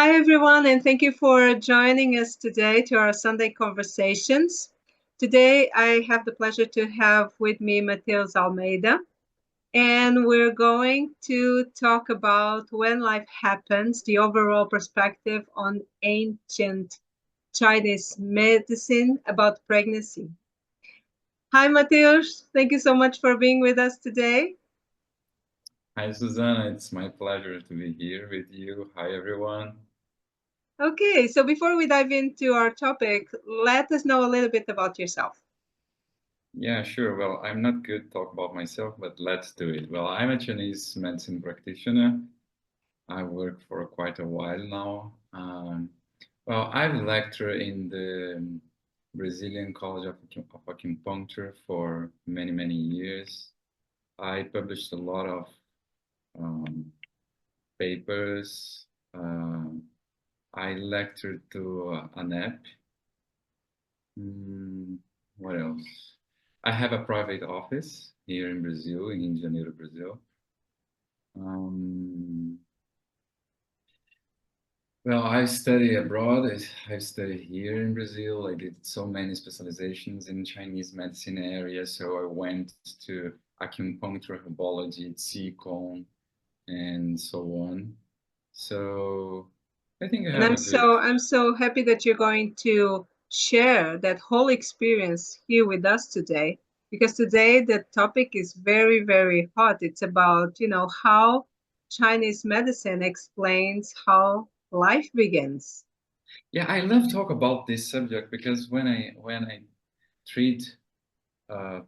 Hi, everyone, and thank you for joining us today to our Sunday Conversations. Today, I have the pleasure to have with me Matheus Almeida, and we're going to talk about when life happens, the overall perspective on ancient Chinese medicine about pregnancy. Hi, Matheus. Thank you so much for being with us today. Hi, Susanna. It's my pleasure to be here with you. Hi, everyone. Okay, so before we dive into our topic, let us know a little bit about yourself. Yeah, sure. Well, I'm not good to talk about myself, but let's do it. Well, I'm a Chinese medicine practitioner. I work for quite a while now. Well, I've lectured in the Brazilian College of Acupuncture for many, many years. I published a lot of um, papers. I lectured to ANEP. What else? I have a private office here in Brazil, in Rio de Janeiro, Brazil. Um, well, I study abroad. I study here in Brazil. I did so many specializations in Chinese medicine area. So I went to acupuncture, herbology, qigong, and so on. So I think I And have a good. I'm so happy that you're going to share that whole experience here with us today, because today the topic is very, very hot. It's about, how Chinese medicine explains how life begins. Yeah, I love talk about this subject because when I treat uh,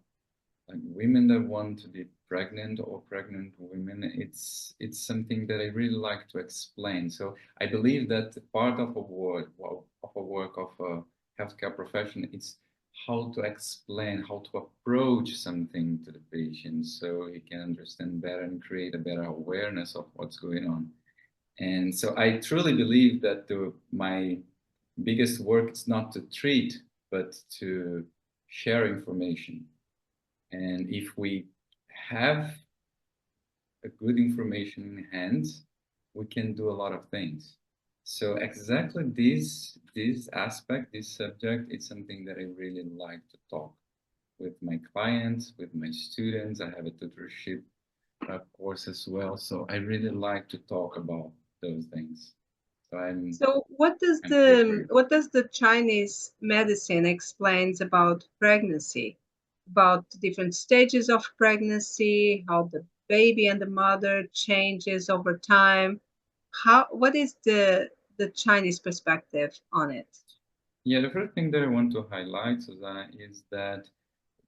like women that want to be pregnant or pregnant women, it's something that I really like to explain. So I believe that part of a work of a healthcare profession is how to explain, how to approach something to the patient so he can understand better and create a better awareness of what's going on. And so I truly believe that my biggest work is not to treat, but to share information. And if we have a good information in hand, we can do a lot of things. So exactly this aspect, this subject, is something that I really like to talk with my clients, with my students. I have a tutorship course as well, so I really like to talk about those things. So So I'm here for you. what does the Chinese medicine explains about pregnancy, about different stages of pregnancy, how the baby and the mother changes over time? What is the Chinese perspective on it? Yeah, the first thing that I want to highlight, Susanna, is that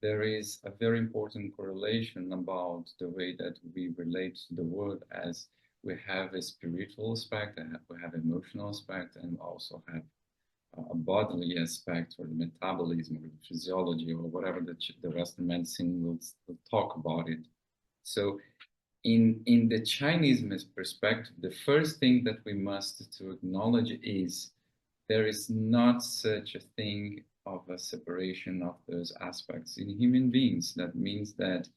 there is a very important correlation about the way that we relate to the world, as we have a spiritual aspect, and we have emotional aspect, and also have a bodily aspect, or the metabolism, or the physiology, or whatever the Western medicine will talk about it. So in the Chinese perspective, the first thing that we must to acknowledge is there is not such a thing of a separation of those aspects in human beings. That means that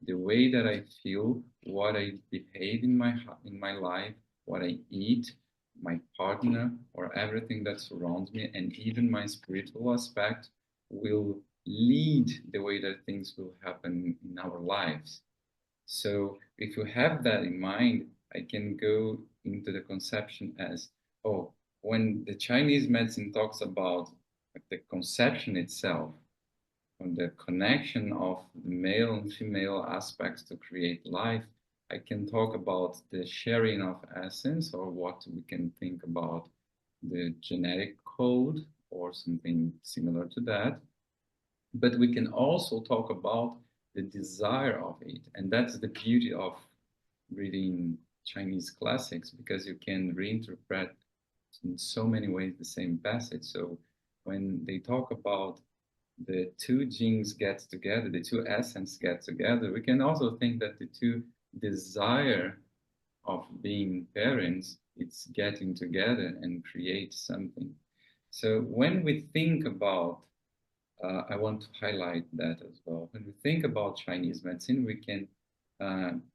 the way that I feel, what I behave in my life, what I eat, my partner, or everything that surrounds me, and even my spiritual aspect will lead the way that things will happen in our lives. So if you have that in mind, I can go into the conception as, oh, when the Chinese medicine talks about the conception itself, on the connection of the male and female aspects to create life, I can talk about the sharing of essence, or what we can think about the genetic code or something similar to that. But we can also talk about the desire of it. And that's the beauty of reading Chinese classics, because you can reinterpret in so many ways the same passage. So when they talk about the two genes get together, the two essence get together, we can also think that the two desire of being parents, it's getting together and create something. So when we think about I want to highlight that as well. When we think about Chinese medicine, we can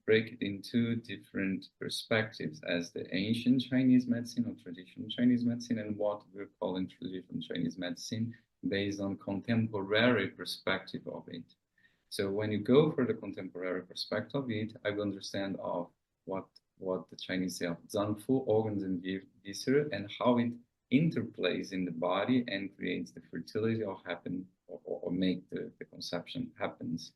break it into different perspectives as the ancient Chinese medicine or traditional Chinese medicine and what we're calling traditional Chinese medicine based on contemporary perspective of it. So when you go for the contemporary perspective of it, I will understand of what the Chinese say of Zanfu, organs and viscera, and how it interplays in the body and creates the fertility or make the conception happens.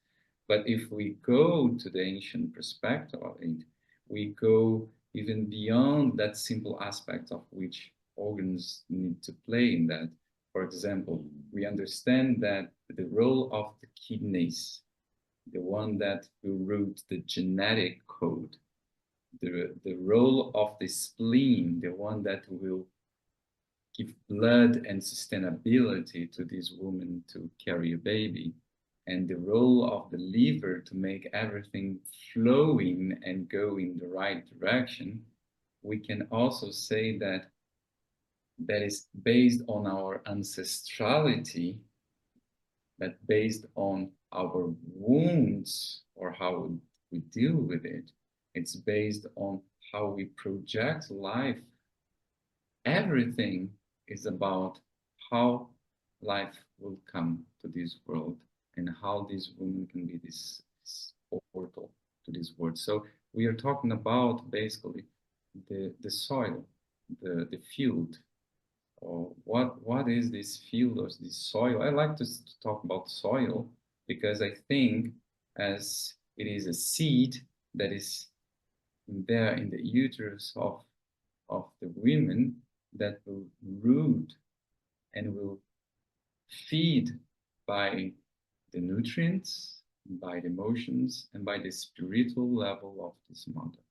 But if we go to the ancient perspective of it, we go even beyond that simple aspect of which organs need to play in that. For example, we understand that the role of the kidneys, the one that will route the genetic code, the role of the spleen, the one that will give blood and sustainability to this woman to carry a baby, and the role of the liver to make everything flowing and go in the right direction, we can also say that that is based on our ancestrality, but based on our wounds or how we deal with it. It's based on how we project life. Everything is about how life will come to this world and how this woman can be this portal to this world. So we are talking about basically the soil, the field, or what is this field or this soil? I like to talk about soil because I think as it is a seed that is there in the uterus of the women that will root and will feed by the nutrients, by the emotions, and by the spiritual level of this mother.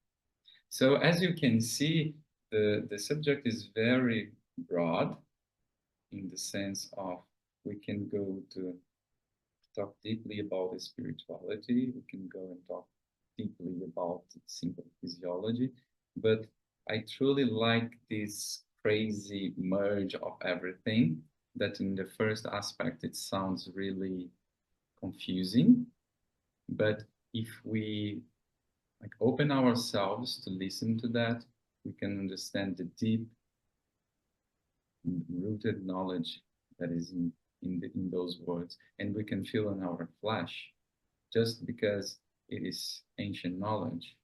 So as you can see, the subject is very broad in the sense of we can go to talk deeply about the spirituality, we can go and talk deeply about simple physiology, but I truly like this crazy merge of everything that in the first aspect it sounds really confusing, but if we like open ourselves to listen to that, we can understand the deep rooted knowledge that is in those words, and we can feel in our flesh just because it is ancient knowledge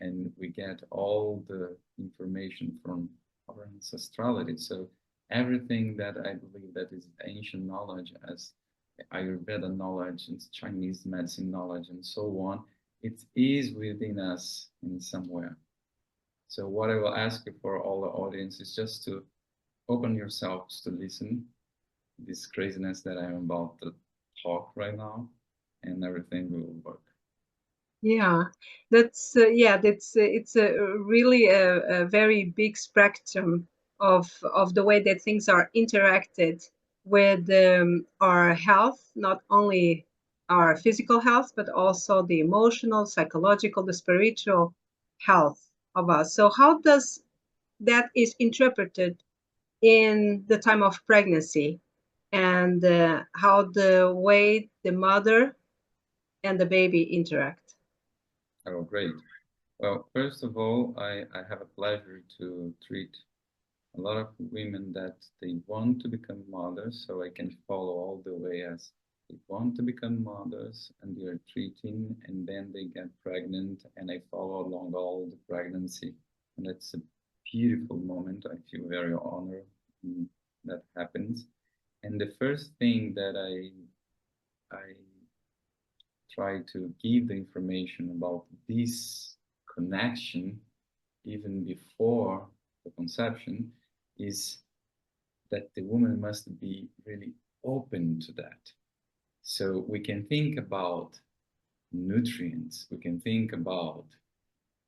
and we get all the information from our ancestrality. So everything that I believe that is ancient knowledge as Ayurveda knowledge and Chinese medicine knowledge and so on, it is within us in somewhere. So what I will ask you for all the audience is just to open yourselves to listen this craziness that I'm about to talk right now, and everything will work. Yeah, that's it's a really a very big spectrum of the way that things are interacted with our health, not only our physical health, but also the emotional, psychological, the spiritual health of us. So how does that is interpreted in the time of pregnancy and how the way the mother and the baby interact? Oh, great. Well, first of all, I have a pleasure to treat a lot of women that they want to become mothers, so I can follow all the way as they want to become mothers and they are treating and then they get pregnant and I follow along all the pregnancy. And it's a beautiful moment. I feel very honored that happens. And the first thing that I try to give the information about this connection even before the conception is that the woman must be really open to that. So we can think about nutrients, we can think about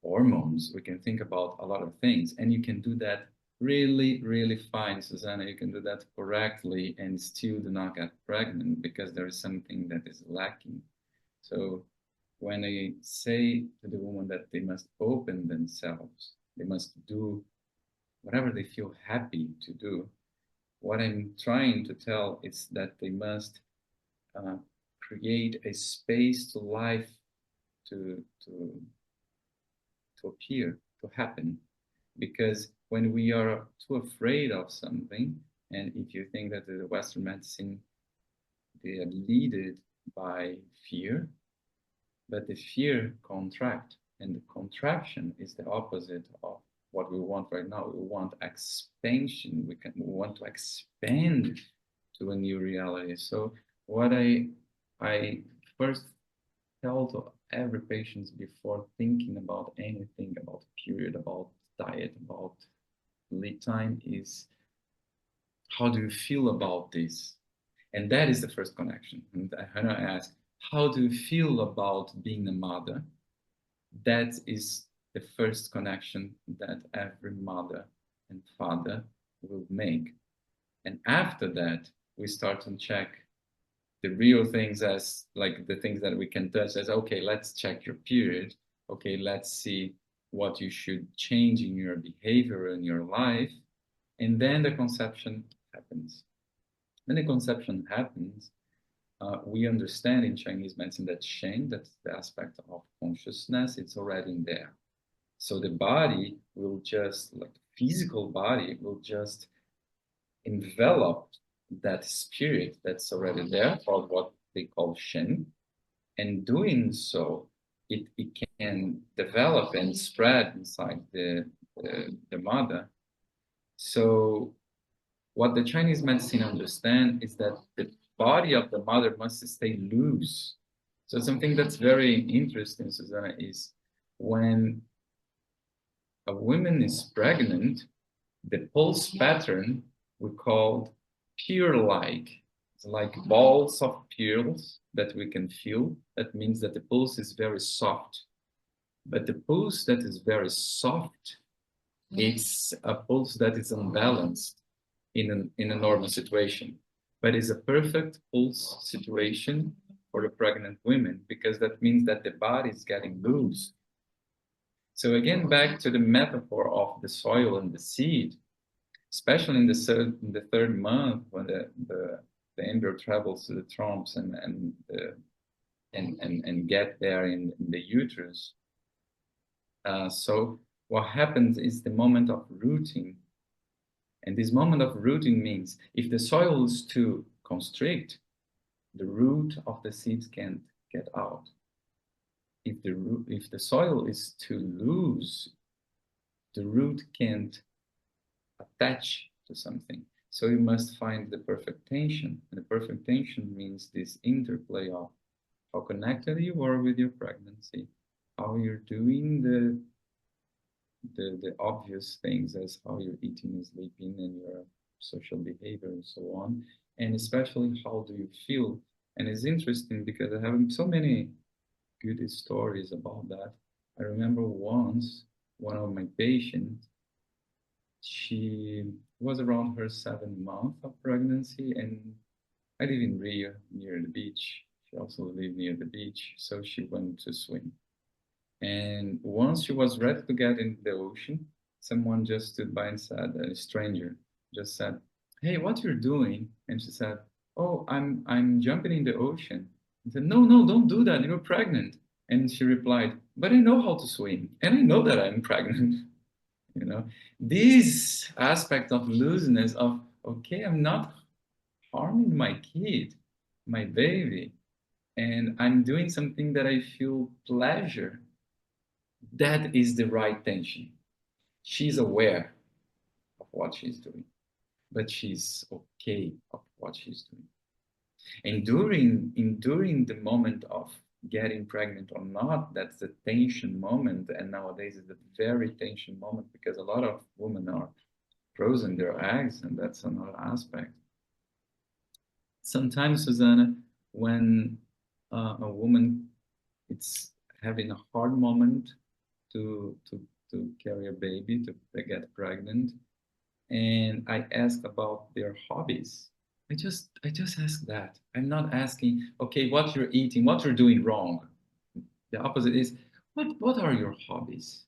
hormones, we can think about a lot of things, and you can do that really, really fine, Susanna. You can do that correctly and still do not get pregnant because there is something that is lacking. So when I say to the woman that they must open themselves, they must do whatever they feel happy to do, what I'm trying to tell is that they must create a space to life to appear, to happen. Because when we are too afraid of something, and if you think that the Western medicine, they are led by fear, but the fear contract, and the contraction is the opposite of what we want right now. We want expansion. We want to expand to a new reality. So what I first tell to every patient before thinking about anything, about period, about diet, about lead time, is how do you feel about this? And that is the first connection. And when I ask, how do you feel about being a mother? That is the first connection that every mother and father will make. And after that, we start to check the real things, as like the things that we can touch, as, okay, let's check your period. Okay, let's see what you should change in your behavior in your life. And then the conception happens. When the conception happens, we understand in Chinese medicine that Shen, that's the aspect of consciousness, it's already in there. So the body will just, like the physical body, will just envelop that spirit that's already there, or what they call Shen. And doing so, it can develop and spread inside the mother. So what the Chinese medicine understand is that the body of the mother must stay loose. So something that's very interesting, Susanna, is when a woman is pregnant, the pulse pattern we call pearl-like. It's like balls of pearls that we can feel. That means that the pulse is very soft. But the pulse that is very soft, it's a pulse that is unbalanced in a normal situation. But it's a perfect pulse situation for the pregnant women, because that means that the body is getting loose. So again, back to the metaphor of the soil and the seed, especially in the third month, when the embryo travels to the tromps and get there in the uterus. So what happens is the moment of rooting. And this moment of rooting means if the soil is too constrict, the root of the seeds can't get out. If the soil is too loose, the root can't attach to something. So you must find the perfect tension. And the perfect tension means this interplay of how connected you are with your pregnancy, how you're doing the obvious things, as how you're eating and sleeping and your social behavior and so on, and especially how do you feel. And it's interesting because I have so many good stories about that. I remember once one of my patients, she was around her 7th month of pregnancy, and I live in Rio near the beach. She also lived near the beach, so she went to swim. And once she was ready to get into the ocean, someone just stood by and said, a stranger just said, "Hey, what you're doing?" And she said, "Oh, I'm jumping in the ocean." I said, "No, no, don't do that. You're pregnant." And she replied, "But I know how to swim, and I know that I'm pregnant." You know, this aspect of looseness of, okay, I'm not harming my kid, my baby, and I'm doing something that I feel pleasure. That is the right tension. She's aware of what she's doing, but she's okay of what she's doing. And during the moment of getting pregnant or not, that's the tension moment. And nowadays is the very tension moment, because a lot of women are frozen their eggs, and that's another aspect. Sometimes, Susanna, when a woman it's having a hard moment to carry a baby, to get pregnant, and I ask about their hobbies. I just ask that. I'm not asking, okay, what you're eating, what you're doing wrong. The opposite is, what are your hobbies?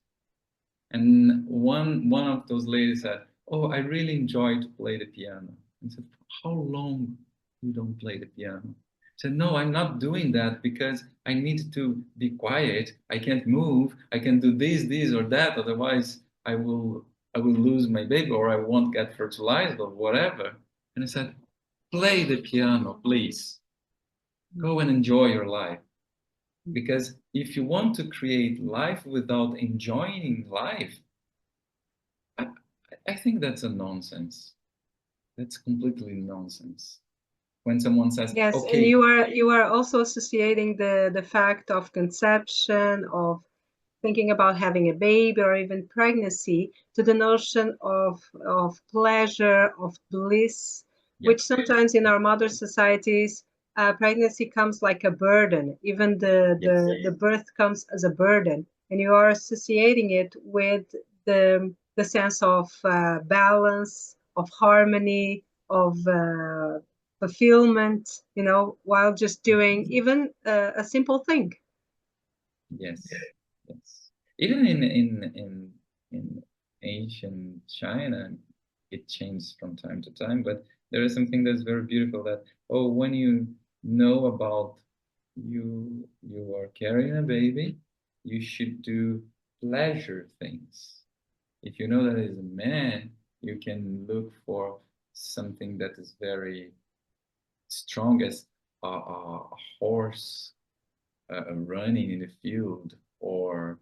And one of those ladies said, "Oh, I really enjoy to play the piano." And I said, "How long you don't play the piano?" said, no, I'm not doing that because I need to be quiet. I can't move. I can do this or that. Otherwise, I will lose my baby or I won't get fertilized or whatever. And I said, play the piano, please. Go and enjoy your life. Because if you want to create life without enjoying life, I, I think that's a nonsense. That's completely nonsense. When someone says, Yes, and okay, you are also associating the fact of conception, of thinking about having a baby or even pregnancy to the notion of pleasure, of bliss, which yes, sometimes in our modern societies, pregnancy comes like a burden. Even yes, the birth comes as a burden, and you are associating it with the sense of balance, of harmony, of fulfillment, while just doing even a simple thing. yes, yes. Even in ancient China, it changes from time to time, but there is something that's very beautiful that, oh, when you know about you are carrying a baby, you should do pleasure things. If you know that as a man, you can look for something that is very strong as a horse running in the field, or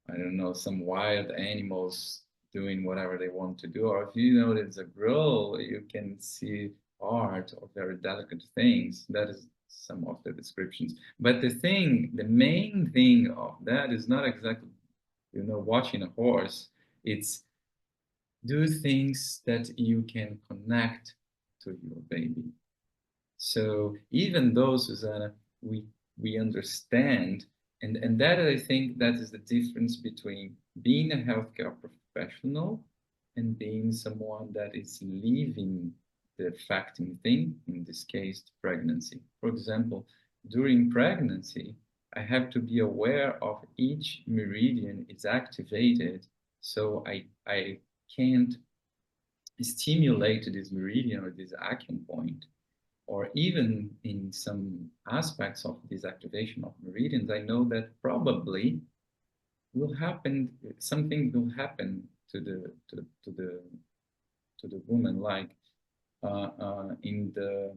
I don't know, some wild animals doing whatever they want to do. Or if you know that it's a girl, you can see art or very delicate things. That is some of the descriptions. But the main thing of that is not exactly, watching a horse. It's do things that you can connect to your baby. So even those, Susanna, we we understand, and that I think that is the difference between being a healthcare professional and being someone that is living the affecting thing, in this case, pregnancy. For example, during pregnancy, I have to be aware of each meridian is activated, so I can't stimulate this meridian or this acupoint, or even in some aspects of this activation of meridians, I know that probably will happen, something will happen to the woman, like in the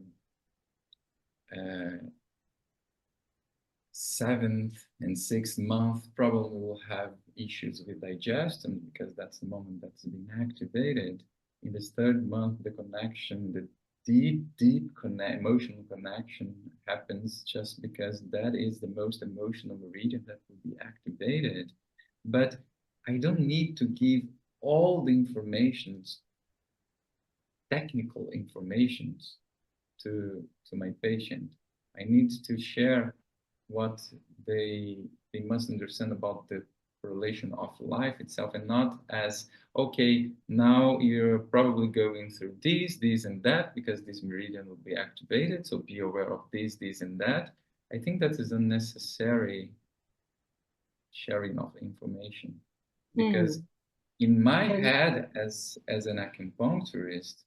uh, seventh and sixth month, probably will have issues with digestion because that's the moment that's been activated. In this third month, the connection, the emotional connection happens just because that is the most emotional meridian that will be activated. But I don't need to give all the informations, technical informations, to my patient. I need to share what they they must understand about the correlation of life itself, and not as, okay, now you're probably going through this and that because this meridian will be activated, so be aware of this and that. I think that is unnecessary sharing of information, because Mm. in my And head as an acupuncturist,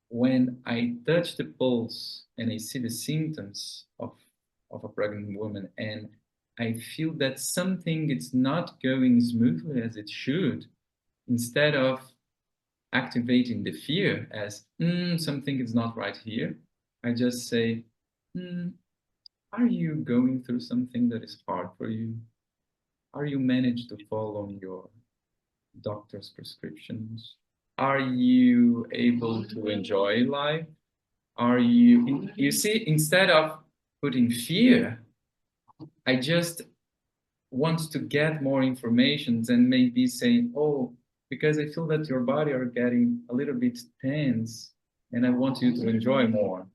when I touch the pulse and I see the symptoms of a pregnant woman, and I feel that something is not going smoothly as it should, instead of activating the fear as something is not right here, I just say, are you going through something that is hard for you? Are you managed to follow your doctor's prescriptions? Are you able to enjoy life? Are you see, instead of putting fear, I just want to get more information and maybe say, oh, because I feel that your body are getting a little bit tense and I want you to enjoy more.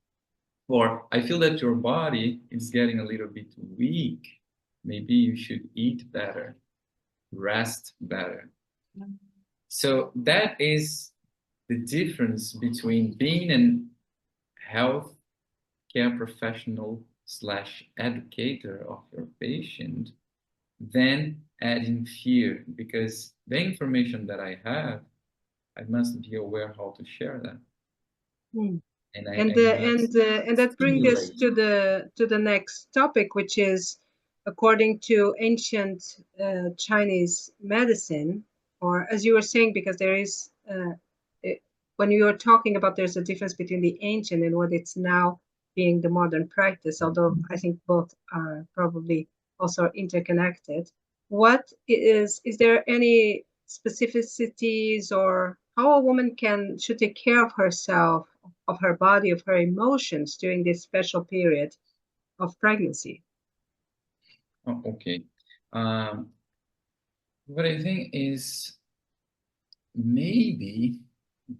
Or I feel that your body is getting a little bit weak. Maybe you should eat better, rest better. So that is the difference between being an health care professional slash educator of your patient than adding fear, because the information that I have, I must be aware how to share that. mm. And that brings us to the next topic, which is, according to ancient Chinese medicine, or as you were saying, because there is when you are talking about, there's a difference between the ancient and what it's now being the modern practice. Although I think both are probably also interconnected. What is there any specificities or how a woman should take care of herself, of her body, of her emotions during this special period of pregnancy? Oh, okay. What I think is maybe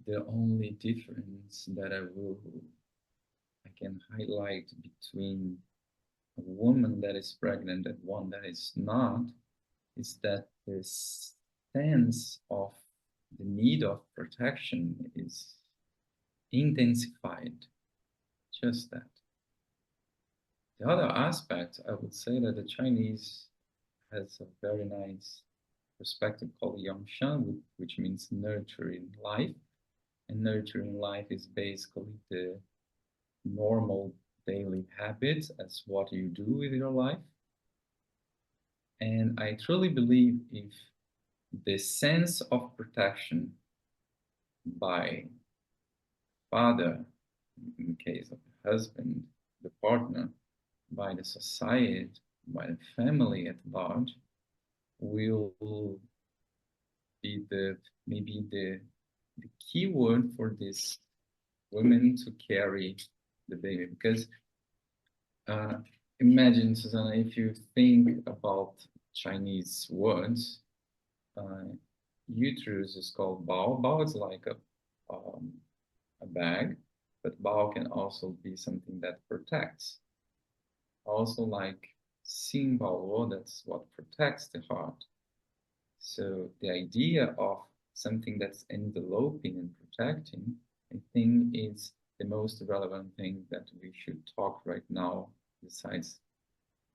the only difference that I can highlight between a woman that is pregnant and one that is not is that the sense of the need of protection is intensified. Just that. The other aspect, I would say that the Chinese has a very nice perspective called Yangshan, which means nurturing life. And nurturing life is basically the normal daily habits as what you do with your life. And I truly believe if the sense of protection by father, in case of the husband, the partner, by the society, by the family at large, will be maybe the key word for this women to carry the baby. Because imagine, Susanna, if you think about Chinese words, uterus is called bao. Bao is like a bag, but bao can also be something that protects. Also like Xin Bao, that's what protects the heart. So the idea of something that's enveloping and protecting, I think is the most relevant thing that we should talk right now, besides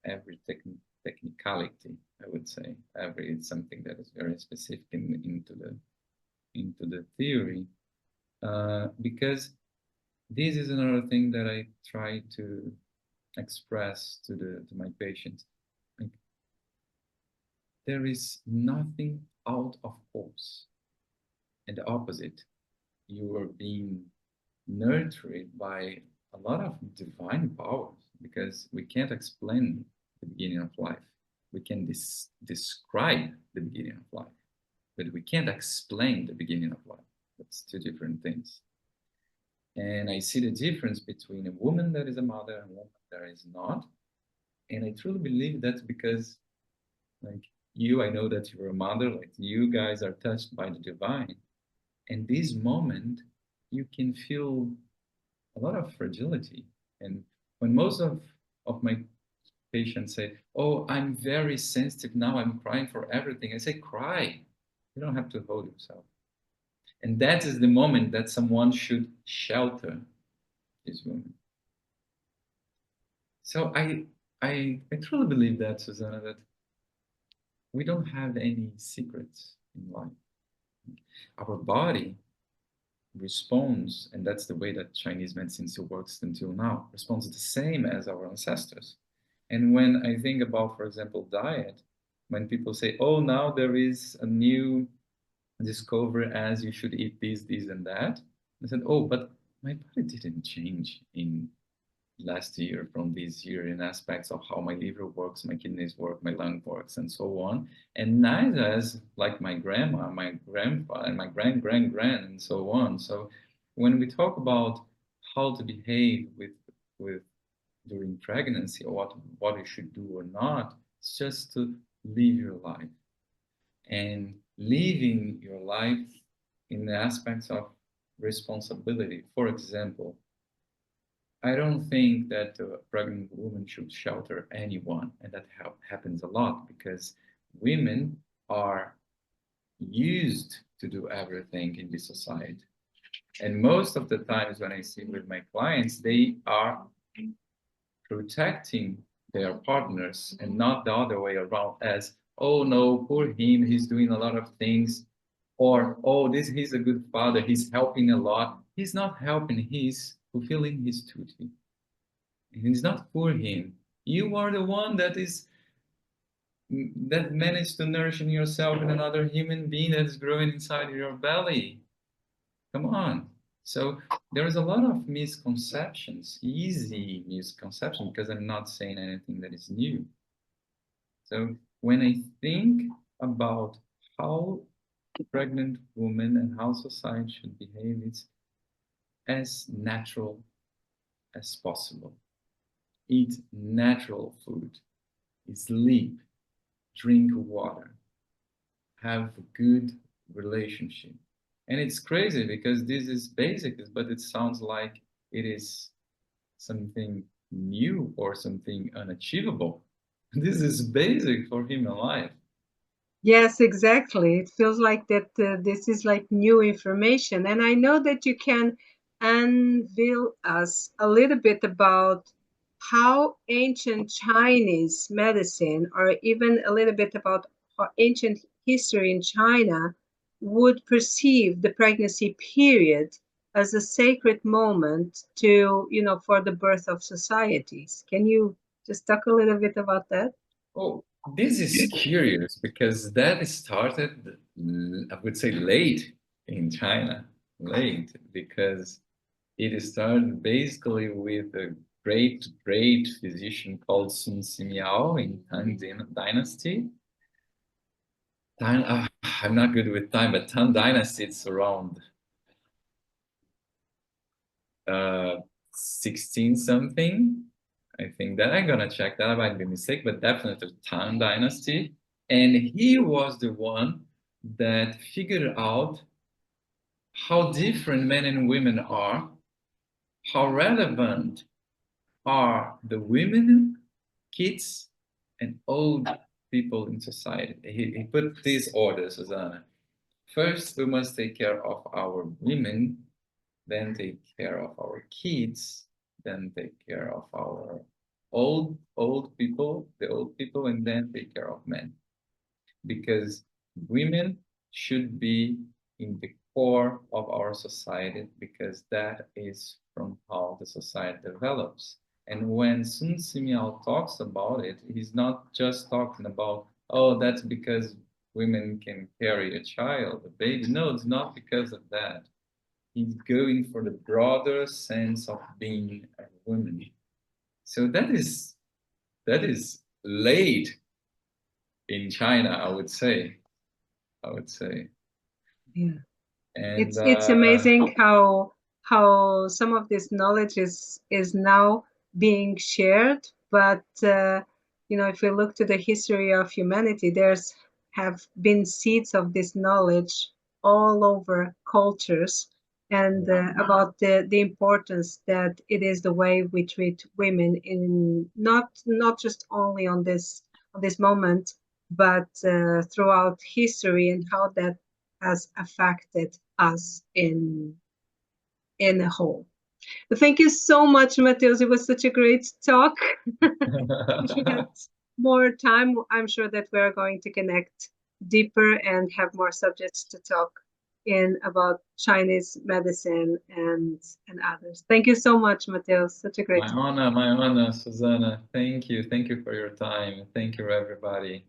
every technicality, I would say. It's something that is very specific into the theory. Because this is another thing that I try to express to my patients. Like, there is nothing out of course. And the opposite, you are being nurtured by a lot of divine powers, because we can't explain the beginning of life. We can describe the beginning of life, but we can't explain the beginning of life. That's two different things. And I see the difference between a woman that is a mother and a woman that is not. And I truly believe that's because, like you, I know that you're a mother, like you guys are touched by the divine. And this moment, you can feel a lot of fragility. And when most of my patients say, oh, I'm very sensitive now, I'm crying for everything, I say, cry. You don't have to hold yourself. And that is the moment that someone should shelter this woman. So I truly believe that, Susanna, that we don't have any secrets in life. Our body responds, and that's the way that Chinese medicine still works until now, responds the same as our ancestors. And when I think about, for example, diet, when people say, oh, now there is a new discovery as you should eat this, this, and that, I said, oh, but my body didn't change in last year from this year in aspects of how my liver works, my kidneys work, my lung works, and so on. And neither as like my grandma, my grandpa, and my grand, and so on. So when we talk about how to behave with during pregnancy, or what you should do or not, it's just to live your life. And living your life in the aspects of responsibility. For example, I don't think that a pregnant woman should shelter anyone, and that happens a lot because women are used to do everything in this society. And most of the times when I see with my clients, they are protecting their partners and not the other way around as, oh no, poor him, he's doing a lot of things. Or, oh, he's a good father, he's helping a lot. He's not helping, he's fulfilling his duty. And it's not for him. You are the one that managed to nourish in yourself in another human being that is growing inside your belly. Come on. So there's a lot of misconceptions, easy misconceptions, because I'm not saying anything that is new. So when I think about how pregnant women and how society should behave, it's as natural as possible. Eat natural food, sleep, drink water, have a good relationship. And it's crazy because this is basic, but it sounds like it is something new or something unachievable. This is basic for human life. Yes, exactly. It feels like that this is like new information. And I know that you can unveil us a little bit about how ancient Chinese medicine, or even a little bit about how ancient history in China would perceive the pregnancy period as a sacred moment to, for the birth of societies. Can you just talk a little bit about that? Oh, this is curious because that started, I would say, late in China. Late because it started basically with a great physician called Sun Simiao in Tang Dynasty. I'm not good with time, but Tang Dynasty, it's around 16 something. I think that I'm gonna check that. I might be mistaken, but definitely Tang Dynasty. And he was the one that figured out how different men and women are, how relevant are the women, kids, and old people in society. He put these orders, Susanna. First, we must take care of our women, then take care of our kids, then take care of our old people, the old people, and then take care of men. Because women should be in the core of our society because that is from how the society develops. And when Sun Simiao talks about it, he's not just talking about, oh, that's because women can carry a child, a baby. No, it's not because of that. He's going for the broader sense of being a woman. So that is late in China, I would say. Yeah. And It's amazing how some of this knowledge is now being shared, but if we look to the history of humanity, there's have been seeds of this knowledge all over cultures, and about the importance that it is the way we treat women in not just only on this moment, but throughout history, and how that has affected us in a whole. Thank you so much, Matheus. It was such a great talk. If we get more time, I'm sure that we're going to connect deeper and have more subjects to talk in about Chinese medicine and others. Thank you so much, Matheus. Such a great talk. my honor, Susanna. Thank you for your time. Thank you, everybody.